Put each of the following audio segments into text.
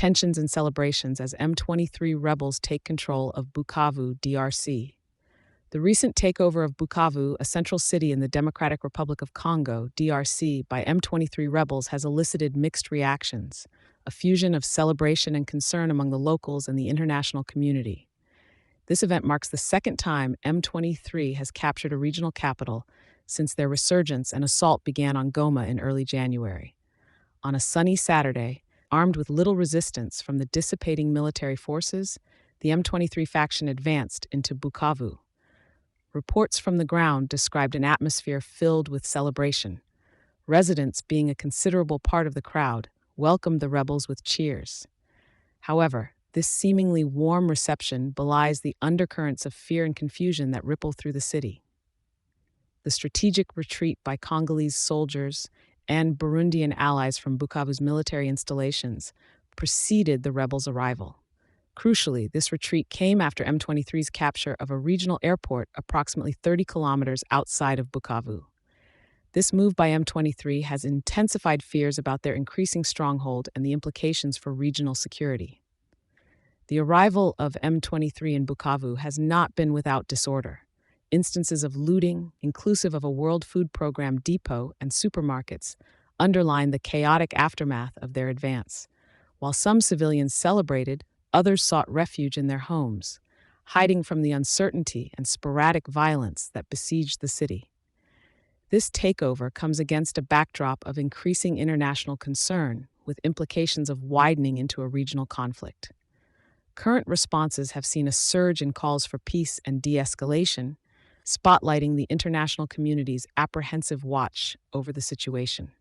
tensions and celebrations as M23 rebels take control of Bukavu, DRC. The recent takeover of Bukavu, a central city in the Democratic Republic of Congo, DRC, by M23 rebels has elicited mixed reactions, a fusion of celebration and concern among the locals and the international community. This event marks the second time M23 has captured a regional capital since their resurgence and assault began on Goma in early January. On a sunny Saturday, armed with little resistance from the dissipating military forces, the M23 faction advanced into Bukavu. Reports from the ground described an atmosphere filled with celebration. Residents, being a considerable part of the crowd, welcomed the rebels with cheers. However, this seemingly warm reception belies the undercurrents of fear and confusion that ripple through the city. The strategic retreat by Congolese soldiers and Burundian allies from Bukavu's military installations preceded the rebels' arrival. Crucially, this retreat came after M23's capture of a regional airport approximately 30 kilometers outside of Bukavu. This move by M23 has intensified fears about their increasing stronghold and the implications for regional security. The arrival of M23 in Bukavu has not been without disorder. Instances of looting, inclusive of a World Food Program depot and supermarkets, underline the chaotic aftermath of their advance. While some civilians celebrated, others sought refuge in their homes, hiding from the uncertainty and sporadic violence that besieged the city. This takeover comes against a backdrop of increasing international concern, with implications of widening into a regional conflict. Current responses have seen a surge in calls for peace and de-escalation, spotlighting the international community's apprehensive watch over the situation.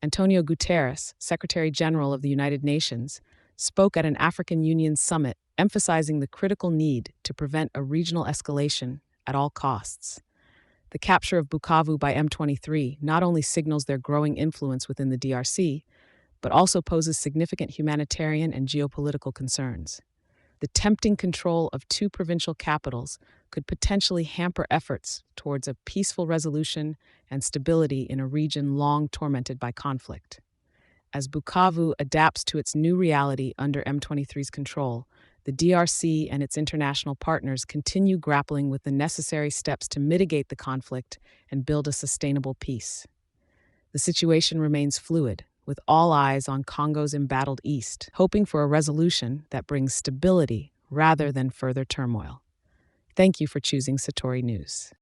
Antonio Guterres, Secretary General of the United Nations, spoke at an African Union summit emphasizing the critical need to prevent a regional escalation at all costs. The capture of Bukavu by M23 not only signals their growing influence within the DRC, but also poses significant humanitarian and geopolitical concerns. The tempting control of two provincial capitals could potentially hamper efforts towards a peaceful resolution and stability in a region long tormented by conflict. As Bukavu adapts to its new reality under M23's control, the DRC and its international partners continue grappling with the necessary steps to mitigate the conflict and build a sustainable peace. The situation remains fluid, with all eyes on Congo's embattled east, hoping for a resolution that brings stability rather than further turmoil. Thank you for choosing Satori News.